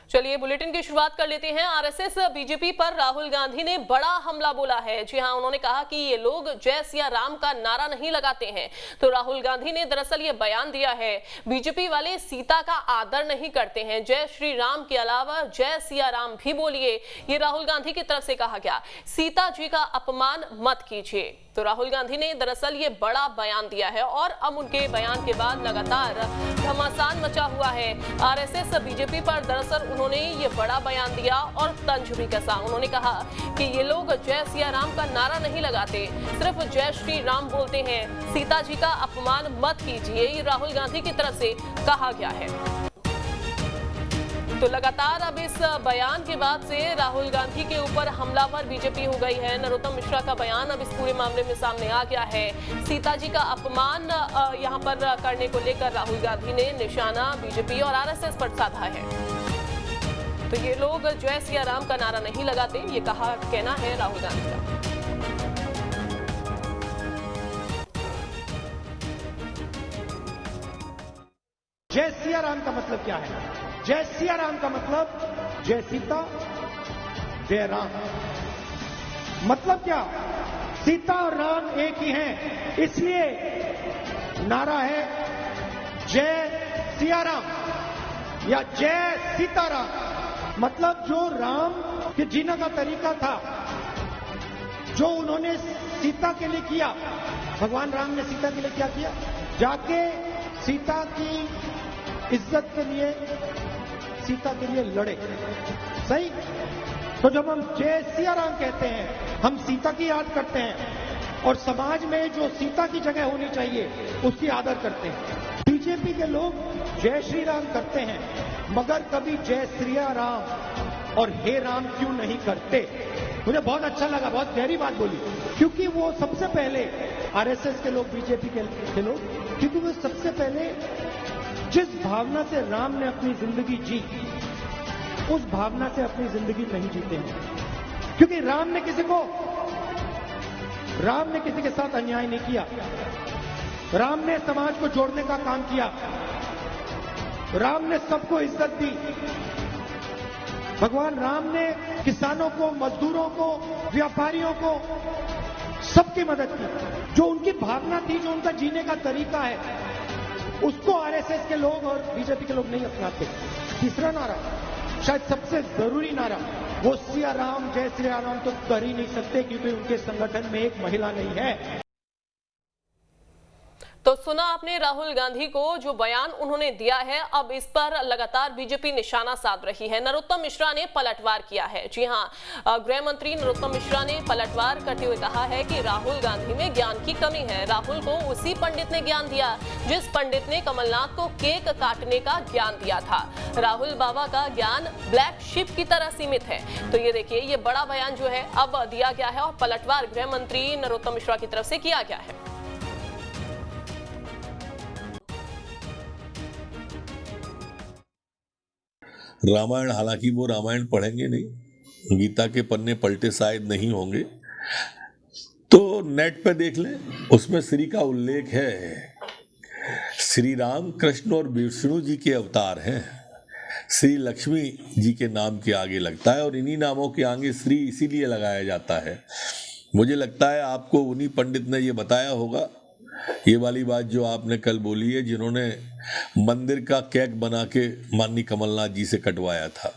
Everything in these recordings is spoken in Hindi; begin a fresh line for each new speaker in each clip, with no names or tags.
चलिए बुलेटिन की शुरुआत कर लेते हैं। आरएसएस बीजेपी पर राहुल गांधी ने बड़ा हमला बोला है। जी हां, उन्होंने कहा कि ये लोग जय सिया राम का नारा नहीं लगाते हैं। तो राहुल गांधी ने दरअसल ये बयान दिया है, बीजेपी वाले सीता का आदर नहीं करते हैं, जय श्री राम के अलावा जय सिया राम भी बोलिए, ये राहुल गांधी की तरफ से कहा गया। सीता जी का अपमान मत कीजिए। तो राहुल गांधी ने दरअसल ये बड़ा बयान दिया है और अब उनके बयान के बाद लगातार घमासान मचा हुआ है। आरएसएस बीजेपी पर दरअसल उन्होंने ये बड़ा बयान दिया और तंज भी कसा। उन्होंने कहा कि ये लोग जय सिया राम का नारा नहीं लगाते, सिर्फ जय श्री राम बोलते हैं। सीता जी का अपमान मत कीजिए, ये राहुल गांधी की तरफ से कहा गया है। तो लगातार अब इस बयान के बाद से राहुल गांधी के ऊपर हमलावर बीजेपी हो गई है। नरोत्तम मिश्रा का बयान अब इस पूरे मामले में सामने आ गया है। सीता जी का अपमान यहां पर करने को लेकर राहुल गांधी ने निशाना बीजेपी और आरएसएस पर साधा है। तो ये लोग जय सिया राम का नारा नहीं लगाते, ये कहना है राहुल गांधी का।
जय सिया राम का मतलब क्या है? जय सिया राम का मतलब जय सीता जय राम। मतलब क्या? सीता और राम एक ही हैं, इसलिए नारा है जय सिया राम या जय सीता राम। मतलब जो राम के जीने का तरीका था, जो उन्होंने सीता के लिए किया, भगवान राम ने सीता के लिए क्या किया? जाके सीता की इज्जत के लिए, सीता के लिए लड़े। सही? तो जब हम जय सिया राम कहते हैं, हम सीता की याद करते हैं और समाज में जो सीता की जगह होनी चाहिए उसकी आदर करते हैं। बीजेपी के लोग जय श्री राम करते हैं, मगर कभी जय सिया राम और हे राम क्यों नहीं करते? मुझे बहुत अच्छा लगा, बहुत गहरी बात बोली, क्योंकि वो सबसे पहले आरएसएस के लोग, बीजेपी के लोग, क्योंकि वो सबसे पहले जिस भावना से राम ने अपनी जिंदगी जी, उस भावना से अपनी जिंदगी नहीं जीते हैं। क्योंकि राम ने किसी के साथ अन्याय नहीं किया। राम ने समाज को जोड़ने का काम किया। राम ने सबको इज्जत दी। भगवान राम ने किसानों को, मजदूरों को, व्यापारियों को, सबकी मदद की। जो उनकी भावना थी, जो उनका जीने का तरीका है, उसको आरएसएस के लोग और बीजेपी के लोग नहीं अपनाते। तीसरा नारा, शायद सबसे जरूरी नारा, वो सिया राम जय श्री राम तो कर ही नहीं सकते, क्योंकि उनके संगठन में एक महिला नहीं है।
तो सुना आपने राहुल गांधी को, जो बयान उन्होंने दिया है। अब इस पर लगातार बीजेपी निशाना साध रही है। नरोत्तम मिश्रा ने पलटवार किया है। जी हां, गृह मंत्री नरोत्तम मिश्रा ने पलटवार करते हुए कहा है कि राहुल गांधी में ज्ञान की कमी है। राहुल को उसी पंडित ने ज्ञान दिया जिस पंडित ने कमलनाथ को केक काटने का ज्ञान दिया था। राहुल बाबा का ज्ञान ब्लैक शिप की तरह सीमित है। तो ये देखिए, ये बड़ा बयान जो है अब दिया गया है और पलटवार गृह मंत्री नरोत्तम मिश्रा की तरफ से किया गया है।
रामायण, हालांकि वो रामायण पढ़ेंगे नहीं, गीता के पन्ने पलटे शायद नहीं होंगे, तो नेट पे देख लें, उसमें श्री का उल्लेख है। श्री राम, कृष्ण और विष्णु जी के अवतार हैं। श्री लक्ष्मी जी के नाम के आगे लगता है और इन्हीं नामों के आगे श्री इसीलिए लगाया जाता है। मुझे लगता है आपको उन्हीं पंडित ने ये बताया होगा, ये वाली बात जो आपने कल बोली है, जिन्होंने मंदिर का केक बना के माननीय कमलनाथ जी से कटवाया था।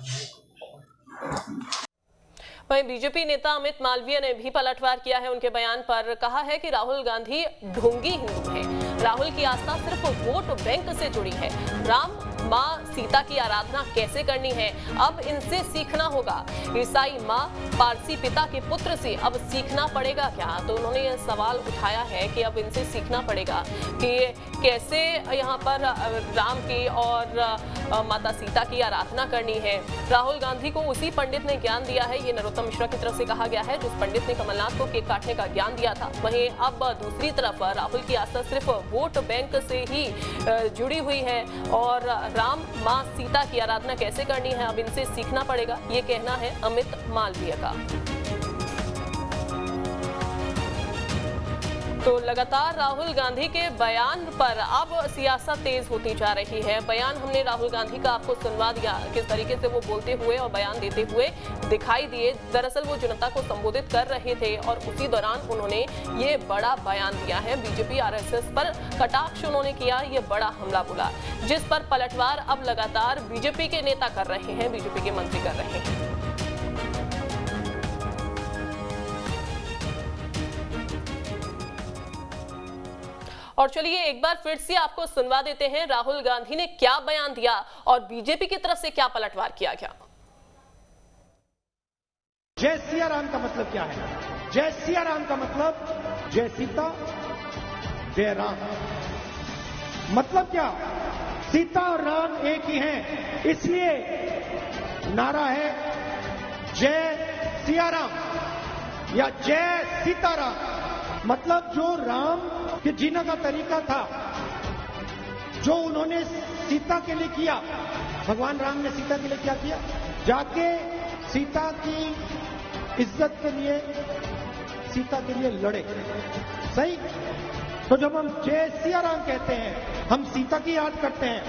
वहीं बीजेपी नेता अमित मालवीय ने भी पलटवार किया है। उनके बयान पर कहा है कि राहुल गांधी ढोंगी हिंदू हैं। राहुल की आस्था सिर्फ वोट बैंक से जुड़ी है। राम, माँ सीता की आराधना कैसे करनी है, अब इनसे सीखना होगा। ईसाई माँ, पारसी पिता के पुत्र से अब सीखना पड़ेगा क्या? तो उन्होंने यह सवाल उठाया है कि अब इनसे सीखना पड़ेगा कि कैसे यहाँ पर राम की और माता सीता की आराधना करनी है। राहुल गांधी को उसी पंडित ने ज्ञान दिया है, ये नरोत्तम मिश्रा की तरफ से कहा गया है, जिस पंडित ने कमलनाथ को केक काटने का ज्ञान दिया था। वहीं अब दूसरी तरफ राहुल की आस्था सिर्फ वोट बैंक से ही जुड़ी हुई है और राम, माँ सीता की आराधना कैसे करनी है, अब इनसे सीखना पड़ेगा, ये कहना है अमित मालवीय का। तो लगातार राहुल गांधी के बयान पर अब सियासत तेज होती जा रही है। बयान हमने राहुल गांधी का आपको सुनवा दिया, किस तरीके से वो बोलते हुए और बयान देते हुए दिखाई दिए। दरअसल वो जनता को संबोधित कर रहे थे और उसी दौरान उन्होंने ये बड़ा बयान दिया है। बीजेपी आरएसएस पर कटाक्ष उन्होंने किया, ये बड़ा हमला बोला, जिस पर पलटवार अब लगातार बीजेपी के नेता कर रहे हैं, बीजेपी के मंत्री कर रहे हैं। और चलिए एक बार फिर से आपको सुनवा देते हैं राहुल गांधी ने क्या बयान दिया और बीजेपी की तरफ से क्या पलटवार किया गया।
जय सिया राम का मतलब क्या है? जय सिया राम का मतलब जय सीता जय राम। मतलब क्या? सीता और राम एक ही हैं, इसलिए नारा है जय सिया राम या जय सीताराम। मतलब जो राम के जीने का तरीका था, जो उन्होंने सीता के लिए किया, भगवान राम ने सीता के लिए क्या किया? जाके सीता की इज्जत के लिए, सीता के लिए लड़े। सही? तो जब हम जय सिया राम कहते हैं, हम सीता की याद करते हैं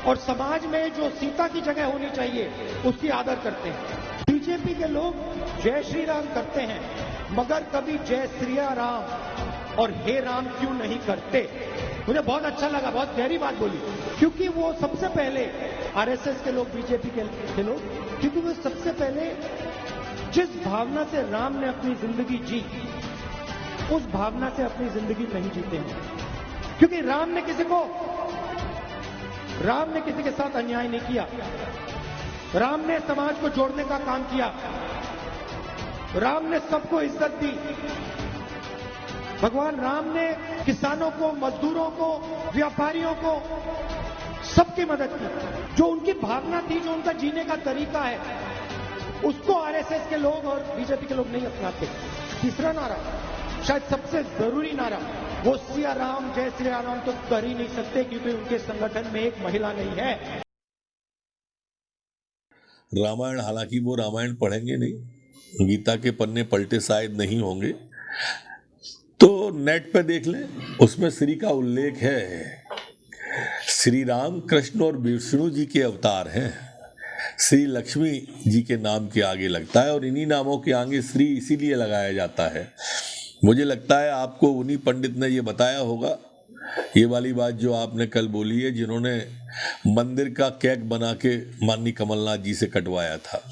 और समाज में जो सीता की जगह होनी चाहिए उसकी आदर करते हैं। बीजेपी के लोग जय श्री राम करते हैं, मगर कभी जय श्री राम और हे राम क्यों नहीं करते? मुझे बहुत अच्छा लगा, बहुत गहरी बात बोली, क्योंकि वो सबसे पहले आरएसएस के लोग, बीजेपी के लोग, क्योंकि वो सबसे पहले जिस भावना से राम ने अपनी जिंदगी जी, उस भावना से अपनी जिंदगी नहीं जीते हैं। क्योंकि राम ने किसी के साथ अन्याय नहीं किया। राम ने समाज को जोड़ने का काम किया। राम ने सबको इज्जत दी। भगवान राम ने किसानों को, मजदूरों को, व्यापारियों को, सबकी मदद की। जो उनकी भावना थी, जो उनका जीने का तरीका है, उसको आरएसएस के लोग और बीजेपी के लोग नहीं अपनाते। तीसरा नारा, शायद सबसे जरूरी नारा, वो सिया राम जय श्री राम तो कर ही नहीं सकते, क्योंकि उनके संगठन में एक महिला नहीं है।
रामायण, हालांकि वो रामायण पढ़ेंगे नहीं, गीता के पन्ने पलटे शायद नहीं होंगे, तो नेट पे देख लें, उसमें श्री का उल्लेख है। श्री राम, कृष्ण और विष्णु जी के अवतार हैं। श्री लक्ष्मी जी के नाम के आगे लगता है और इन्हीं नामों के आगे श्री इसीलिए लगाया जाता है। मुझे लगता है आपको उन्हीं पंडित ने ये बताया होगा, ये वाली बात जो आपने कल बोली है, जिन्होंने मंदिर का केक बना के माननीय कमलनाथ जी से कटवाया था।